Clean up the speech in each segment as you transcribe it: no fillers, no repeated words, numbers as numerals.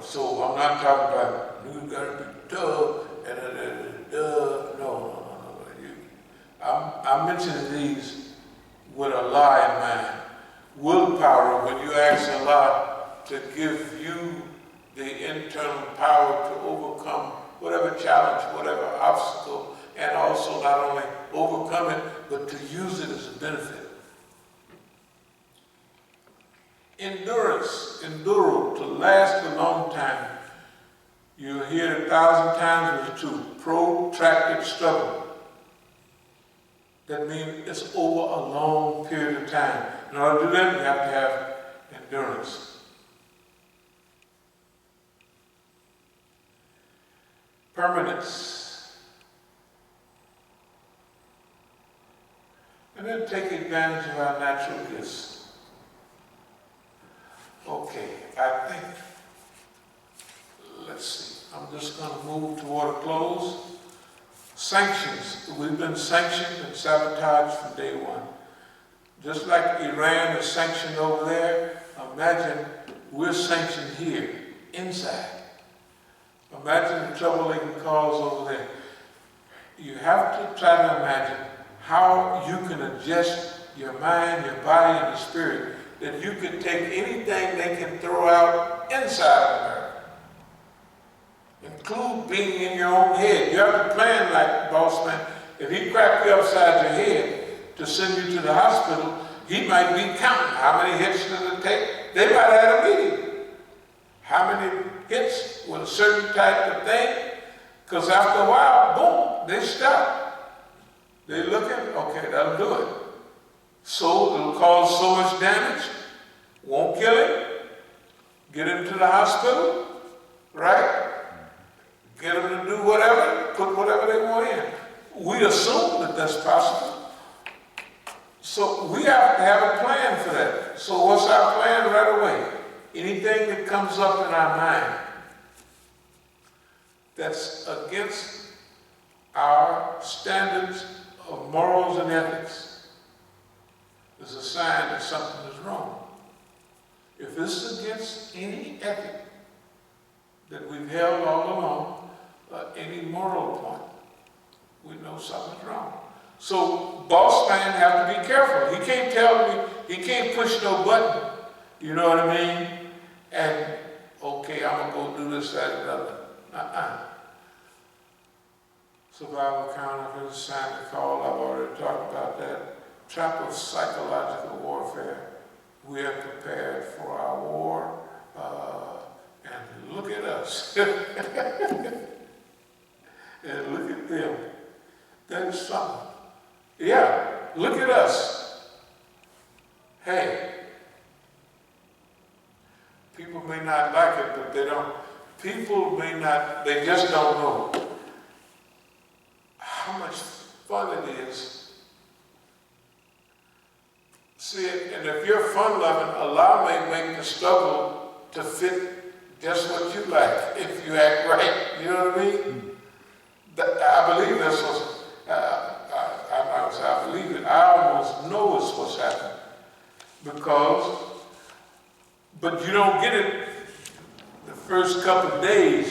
So I'm not talking about you gotta be tough and no. I'm mentioning these with Allah in mind. Willpower, when you ask Allah to give you the internal power to overcome whatever challenge, whatever obstacle, and also not only overcome it, but to use it as a benefit. Endurance, enduro, to last a long time. You'll hear it 1,000 times with two. Protracted struggle. That means it's over a long period of time. In order to do that, you have to have endurance. Permanence. And then take advantage of our natural gifts. Okay, I think, let's see, I'm just going to move toward a close. Sanctions. We've been sanctioned and sabotaged from day one. Just like Iran is sanctioned over there, imagine we're sanctioned here, inside. Imagine the trouble they can cause over there. You have to try to imagine how you can adjust your mind, your body, and your spirit, that you can take anything they can throw out inside of America. Include being in your own head. You have to plan like boss man. If he cracked you upside your head to send you to the hospital, he might be counting how many hits does it take. They might have had a meeting. How many hits with a certain type of thing? Because after a while, boom, they stop. They look at it, okay, that'll do it. So it'll cause so much damage, won't kill him, get him to the hospital, right? Get them to do whatever, put whatever they want in. We assume that that's possible. So we have to have a plan for that. So what's our plan right away? Anything that comes up in our mind that's against our standards of morals and ethics is a sign that something is wrong. If this is against any ethic that we've held all along, any moral point, we know something's wrong. So boss man have to be careful. He can't tell me, he can't push no button, you know what I mean? And, okay, I'm gonna go do this, that, and other. Survival counterfeit, sign the call, I've already talked about that. Trap of psychological warfare. We are prepared for our war, and look at us. And look at them. That is something. Yeah, look at us. Hey, people may not like it, but they don't. People may not, they just don't know how much fun it is. See, and if you're fun loving, Allah may make the struggle to fit just what you like if you act right. You know what I mean? I believe that's what's, I believe it. I almost know it's what's happening. Because, but you don't get it the first couple of days.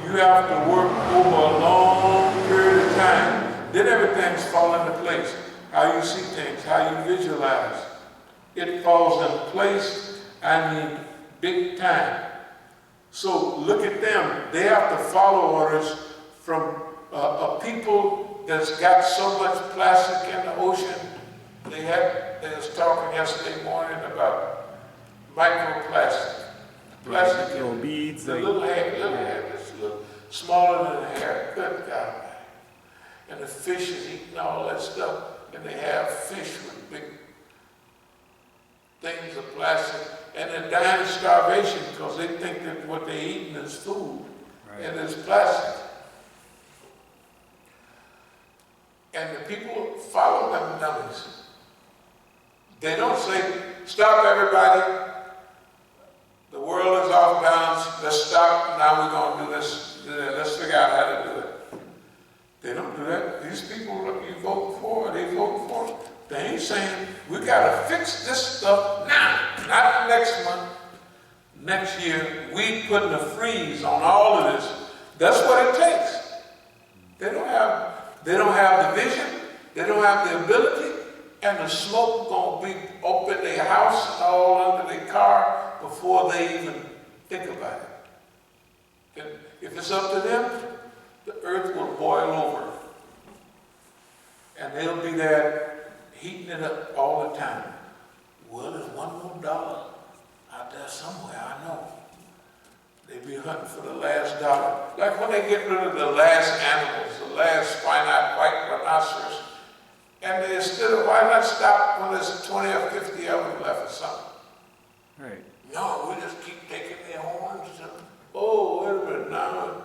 You have to work over a long period of time. Then everything's falling into place. How you see things, how you visualize. It falls into place, I mean, big time. So look at them. They have to follow orders from a people that's got so much plastic in the ocean. They was talking yesterday morning about microplastic. Plastic little beads. The little hair, it's little smaller than a hair. Good God. And the fish is eating all that stuff. And they have fish with big things of plastic. And they're dying of starvation because they think that what they're eating is food. Right. And it's plastic. And the people follow them dummies. They don't say, stop everybody. The world is off balance. Let's stop. Now we're going to do this. Let's figure out how to do it. They don't do that. These people you vote for, they vote for. They ain't saying, we got to fix this stuff now. Not next month. next year, we putting a freeze on all of this. That's what it takes. They don't have the vision, they don't have the ability, and the smoke gonna be up in their house and all under their car before they even think about it. And if it's up to them, the earth will boil over. And they'll be there heating it up all the time. Well, there's one more dollar out there somewhere, I know. They be hunting for the last dollar. Like when they get rid of the last animals, the last white rhinoceros, and they instead of, why not stop when there's 20 or 50 of them left or something? Right. No, we just keep taking their horns. Oh, wait a minute, now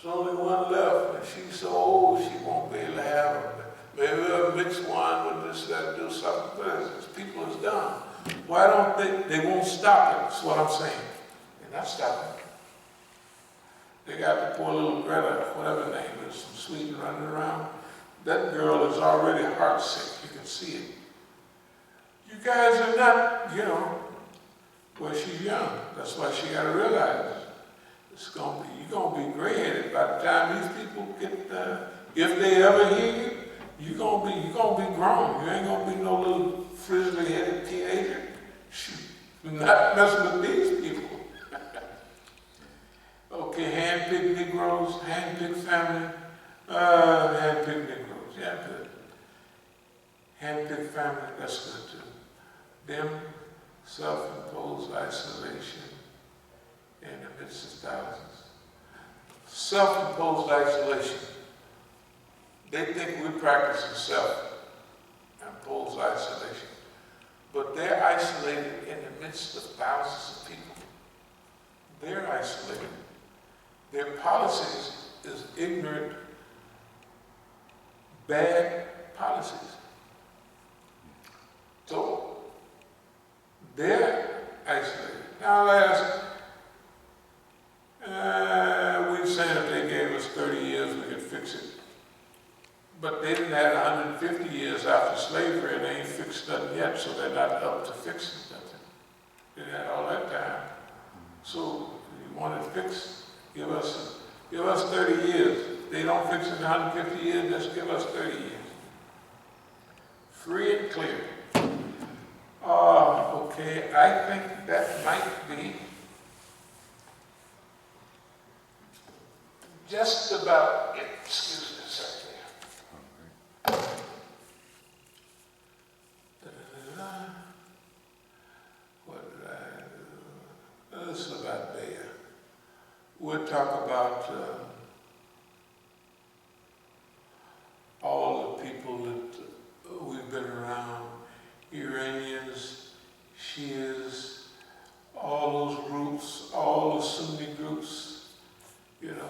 there's only one left, and she's so old she won't be able to have them. Maybe we'll mix one with this, that, do something, but as people is done. Why don't they won't stop it, that's what I'm saying. They're not stopping. They got the poor little Greta, whatever her name is, from Sweden running around. That girl is already heartsick, you can see it. You guys are not, well, she's young. That's why she got to realize you're gonna be gray-headed by the time these people get, if they ever hear you, you're gonna be grown. You ain't gonna be no little frizzly-headed teenager. Shoot, you're not messing with these people. Okay, hand-picked Negroes, hand-picked family, hand-picked Negroes, yeah, good. Hand-picked family, that's good too. Them, self-imposed isolation in the midst of thousands. Self-imposed isolation. They think we're practicing self-imposed isolation, but they're isolated in the midst of thousands of people. They're isolated. Their policies is ignorant, bad policies. So they're isolated. Now last, we're saying if they gave us 30 years, we could fix it. But they didn't have 150 years after slavery, and they ain't fixed nothing yet, so they're not up to fixing nothing. They had all that time. So you want it fixed, give us 30 years. If they don't fix it in 150 years, just give us 30 years. Free and clear. Okay, I think that might be just about it. Excuse me a second. What did I do? This is about there. We'll talk about all the people that we've been around, Iranians, Shias, all those groups, all the Sunni groups, and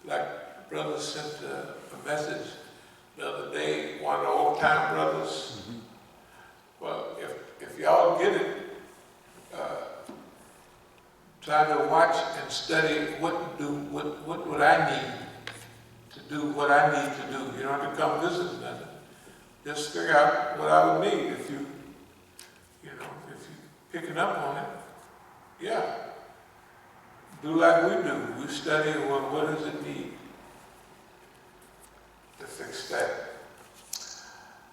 like brother sent a message the other day, one of the old-time brothers. Mm-hmm. Well, if y'all get it, try to watch and study what would I need to do what I need to do. You don't have to come visit nothing. Just figure out what I would need if you picking up on it. Yeah. Do like we do. We study what does it need to fix that.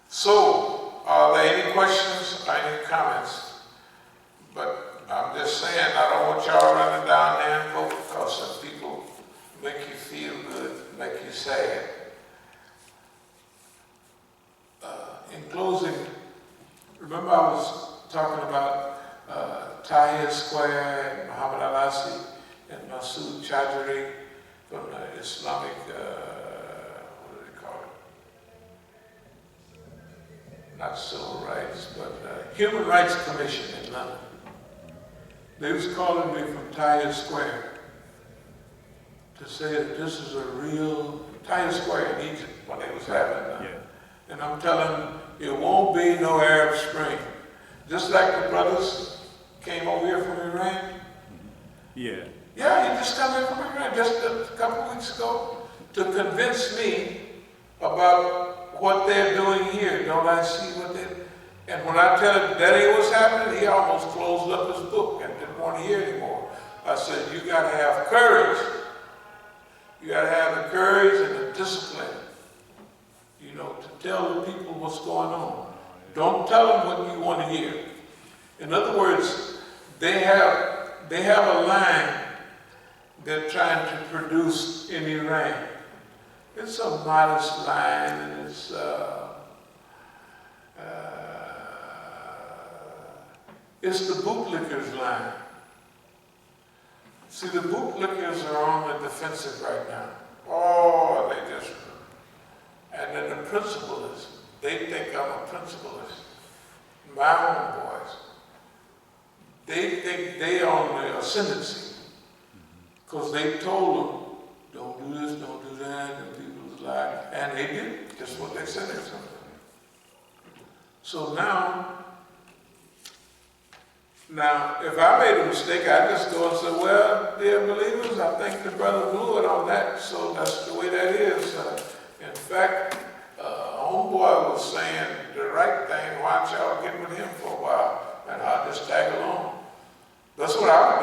So, are there any questions or any comments? But I'm just saying, I don't want y'all running down there and vote because some people make you feel good, make you sad. In closing, remember I was talking about Tahrir Square and Muhammad Al-Asi and Masood Chowdhury from the Islamic, what do they call it? Not civil rights, but Human Rights Commission in London. They was calling me from Tahrir Square to say that this is a real Tahrir Square in Egypt when they was having that. Yeah. And I'm telling them, it won't be no Arab Spring. Just like the brothers came over here from Iran. Yeah. Yeah, he just come here from Iran just a couple of weeks ago to convince me about what they're doing here. Don't I see what they're... And when I tell him that ain't what's happening, he almost closed up his book and didn't want to hear anymore. I said, you got to have courage. You got to have the courage and the discipline, you know, to tell the people what's going on. Don't tell them what you want to hear. In other words, they have a line they're trying to produce in Iran. It's a modest line, and it's the bootlickers line. See, the bootlickers are on the defensive right now. Oh, they just, and then the principalists, they think I'm a principalist. My own boys, they think they own the ascendancy because they told them, don't do this, don't do that, and people's lives, and they did just what they said they were going to do. So now, if I made a mistake, I just go and say, well, dear believers, I think the brother blew it on that, so that's the way that is. In fact, homeboy was saying the right thing, why don't y'all get with him for a while, and I'll just tag along. That's what I would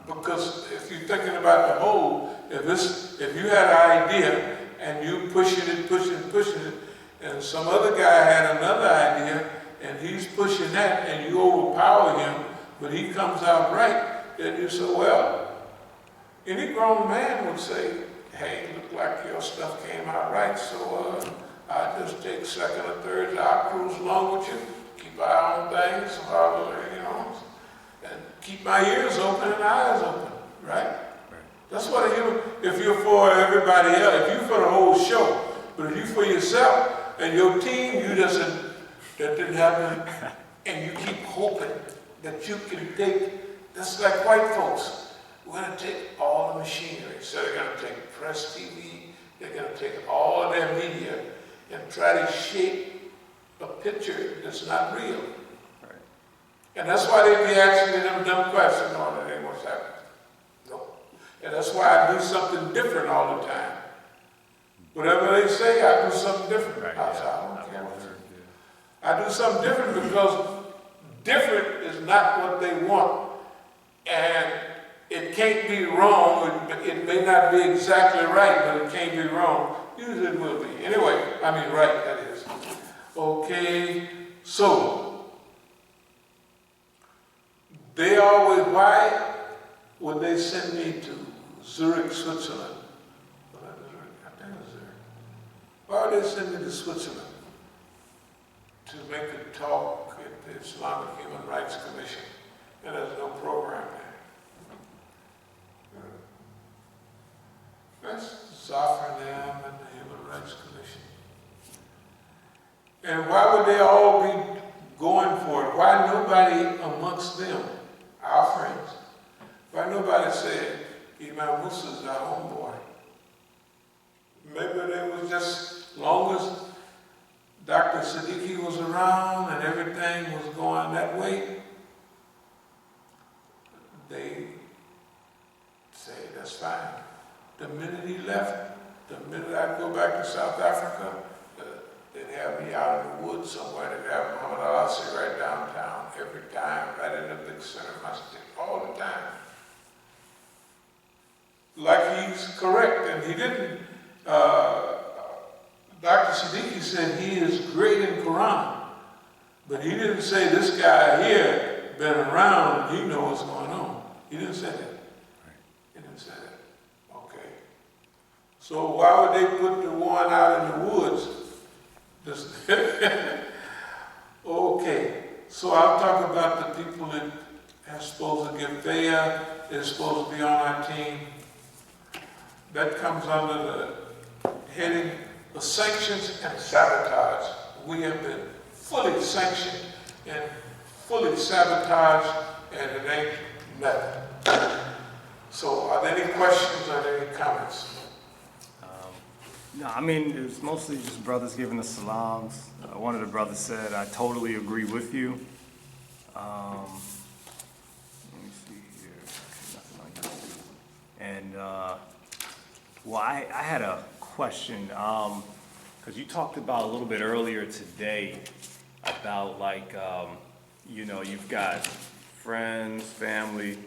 do, because if you're thinking about the whole, if you had an idea, and you pushing it, and some other guy had another idea, and he's pushing that, and you overpower him, but he comes out right, then you say, well, any grown man would say, hey, look like your stuff came out right, so I just take second or third, I'll cruise along with you, keep an eye on things, you know, and keep my ears open and eyes open, right? That's what if you're for everybody else, if you're for the whole show, but if you're for yourself and your team, that didn't happen, and you keep hoping that you can take, that's like white folks. We're going to take all the machinery. So they're going to take press TV, they're going to take all of their media and try to shape a picture that's not real. Right. And that's why they be asking them dumb questions. No, that ain't what's happening. No. And that's why I do something different all the time. Whatever they say, I do something different. Right, I don't care. I do something different because different is not what they want. And it can't be wrong. It may not be exactly right, but it can't be wrong. Usually it will be. Anyway, I mean right, that is. Okay, so they always, why would they send me to Zurich, Switzerland? I think it was Zurich. Why would they send me to Switzerland? To make a talk at the Islamic Human Rights Commission, and there's no program there. That's offering them and the Human Rights Commission. And why would they all be going for it? Why nobody amongst them, our friends, why nobody said, Imam Musa is our homeboy? Maybe they was just, long as Dr. Siddiqui was around and everything was going that way, they say, that's fine. The minute he left, the minute I go back to South Africa, they'd have me out in the woods somewhere. They'd have Muhammad Al-Assi right downtown every time, right in the big center of Masjid, all the time. Like he's correct, and he didn't, Dr. Siddiqui said he is great in Quran, but he didn't say this guy here been around and he knows what's going on. He didn't say that. He didn't say that. Okay. So why would they put the one out in the woods? Okay. So I'll talk about the people that are supposed to get fair, they're supposed to be on our team. That comes under the heading of sanctions and sabotage. We have been fully sanctioned and fully sabotaged, and it ain't nothing. So are there any questions or any comments? No, I mean, it's mostly just brothers giving us salams. One of the brothers said, I totally agree with you. Let me see here. Nothing like that. And, well, I had a question, because you talked about a little bit earlier today, I about like, you know, you've got friends, family,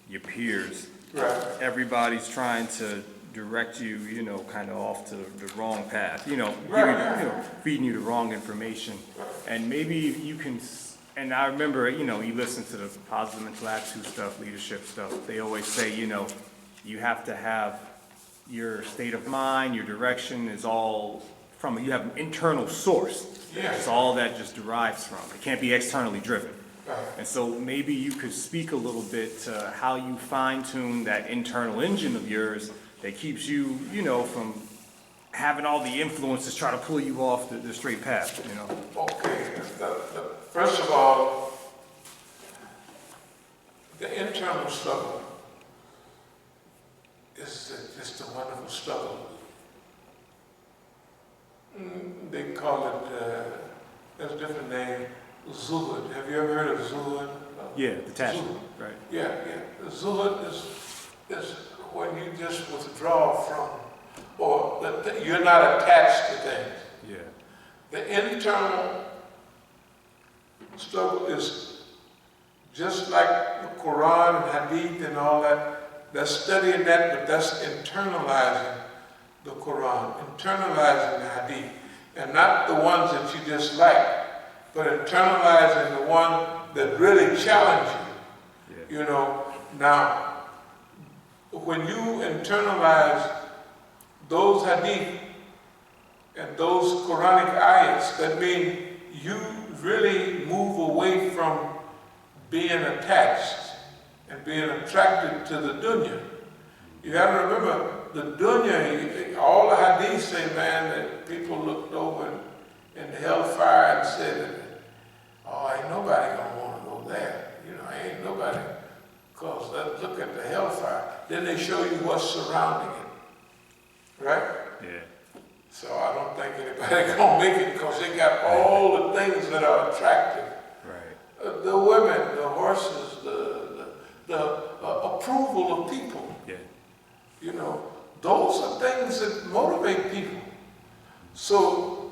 your peers. Right. Everybody's trying to direct you, you know, kind of off to the wrong path, you know, Right. you know, feeding you the wrong information. And maybe you can, and I remember, you know, you listen to the positive mental attitude stuff, leadership stuff. They always say, you know, you have to have your state of mind, your direction is all from, you have an internal source. Yes. It's all that just derives from. It can't be externally driven. Right. And so maybe you could speak a little bit to how you fine tune that internal engine of yours that keeps you, you know, from having all the influences try to pull you off the straight path, you know? Okay, first of all, the internal struggle is just a wonderful struggle. They call it, there's a different name, Zuhud. Have you ever heard of Zuhud? Yeah, detachment, right? Yeah. The Zuhud is when you just withdraw from, or you're not attached to things. Yeah. The internal struggle is just like the Quran and Hadith and all that. That's studying that, but that's internalizing the Quran, internalizing the Hadith, and not the ones that you just like, but internalizing the one that really challenge you. Yeah. You know, now, when you internalize those Hadith and those Quranic ayats, that mean you really move away from being attached and being attracted to the dunya. You have to remember, the dunya, all the hadiths say, man, that people looked over in hellfire and said, oh, ain't nobody gonna want to go there. You know, ain't nobody, because look at the hellfire. Then they show you what's surrounding it, right? Yeah. So I don't think anybody gonna make it because they got all the things that are attractive. Right. The women, the horses, the approval of people. Yeah. You know, those are things that motivate people. So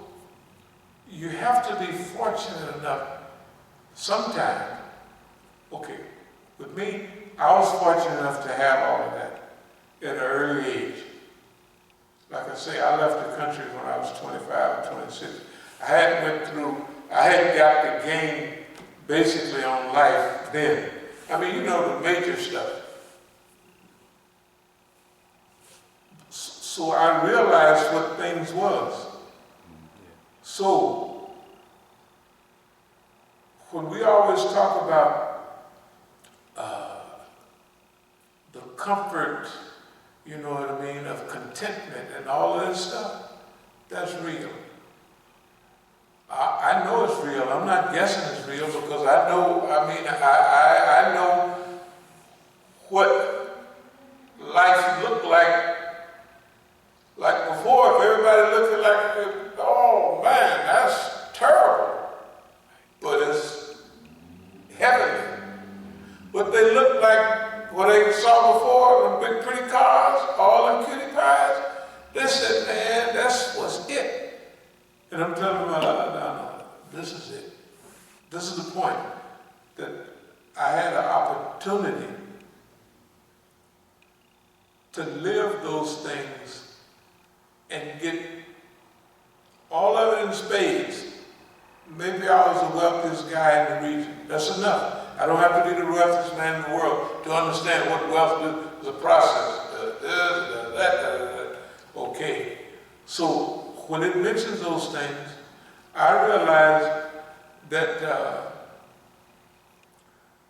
you have to be fortunate enough sometime. Okay, with me, I was fortunate enough to have all of that at an early age. Like I say, I left the country when I was 25 or 26. I hadn't got the game basically on life then. I mean, you know, the major stuff. So I realized what things was. So, when we always talk about the comfort, you know what I mean, of contentment and all of this stuff, that's real. I know it's real. I'm not guessing it's real because I know, I know what life looked like. Like before, if everybody looked at like, oh man, that's terrible. But it's heavenly. What they looked like, what they saw before, the big pretty cars, all them cutie pies, they said, man, that's what's it. And I'm telling them, no, this is it. This is the point, that I had an opportunity to live those things and get all of it in spades. Maybe I was the wealthiest guy in the region. That's enough. I don't have to be the wealthiest man in the world to understand what wealth is, a process. Okay. So when it mentions those things, I realize that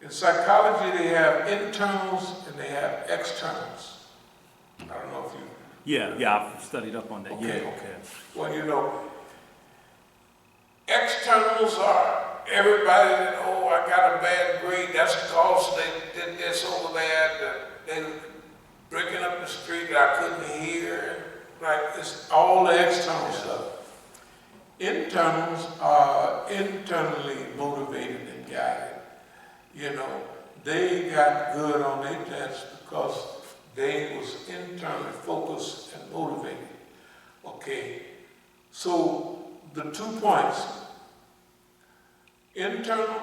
in psychology they have internals and they have externals. I don't know if you... Yeah, I've studied up on that. Okay. Yeah, okay. Well, you know, externals are everybody that, oh, I got a bad grade, that's because they did this over there, they were breaking up the street that I couldn't hear. Right, it's all the external stuff. Internals are internally motivated and guided. You know, they got good on their tests because they was internally focused and motivated. Okay, so the 2 points. internal,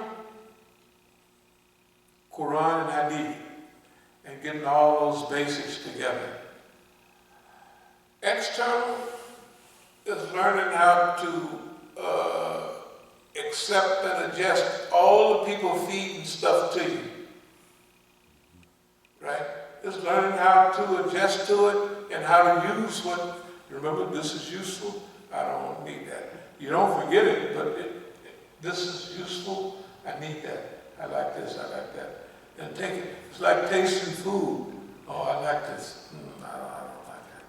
Quran and Hadith, and getting all those basics together. External is learning how to accept and adjust all the people feeding stuff to you. Right? It's learning how to adjust to it and how to use what, remember, this is useful, I don't need that. You don't forget it, but this is useful, I need that. I like this, I like that. And take it, it's like tasting food. Oh, I like this. I don't like that.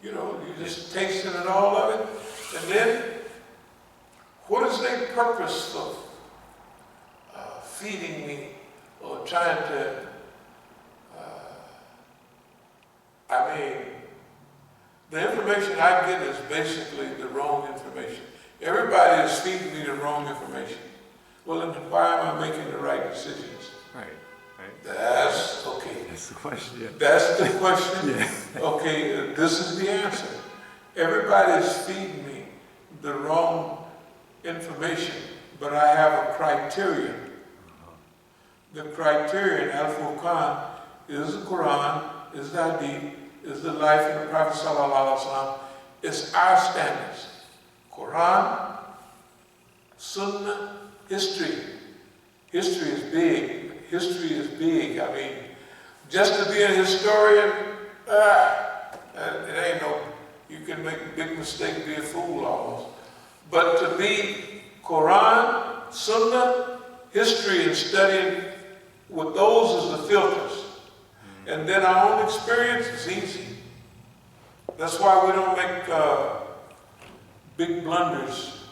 You know, you just tasting it, all of it. And then, what is their purpose of feeding me or trying to, the information I get is basically the wrong information. Everybody is feeding me the wrong information. Well, then why am I making the right decisions? Right. That's okay. That's the question, yeah. That's the question? Yeah. Okay, this is the answer. Everybody is feeding me the wrong information, but I have a criterion. The criterion, Al-Furqan, is the Quran, is the Hadith, is the life of the Prophet Sallallahu Alaihi Wasallam. It's our standards. Quran, Sunnah, history. History is big. History is big. I mean, just to be a historian, it ain't no, you can make a big mistake, be a fool almost. But to be Quran, Sunnah, history, and studying with those as the filters. And then our own experience is easy. That's why we don't make big blunders.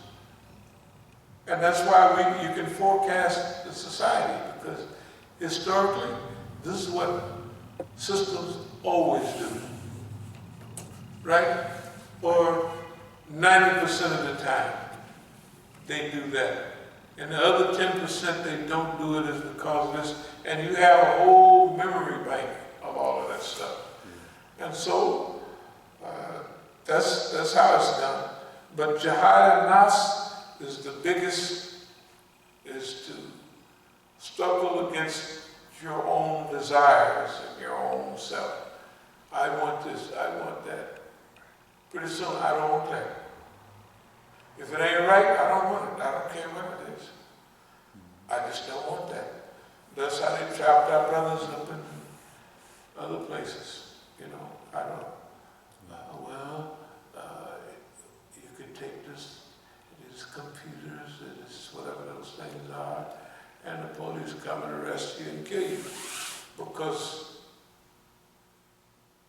And that's why you can forecast the society, because historically, this is what systems always do. Right? Or 90% of the time, they do that. And the other 10% they don't do it is because of this. And you have a whole memory bank of all of that stuff. And so, that's how it's done. But Jihad al-Nafs is the biggest, is to struggle against your own desires and your own self. I want this, I want that. Pretty soon, I don't want that. If it ain't right, I don't want it. I don't care what it is. I just don't want that. That's how they trapped our brothers up in other places. You know, I don't. You can take this, these computers, this whatever those things are, and the police come and arrest you and kill you. Because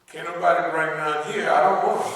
can't nobody bring none here. I don't want them.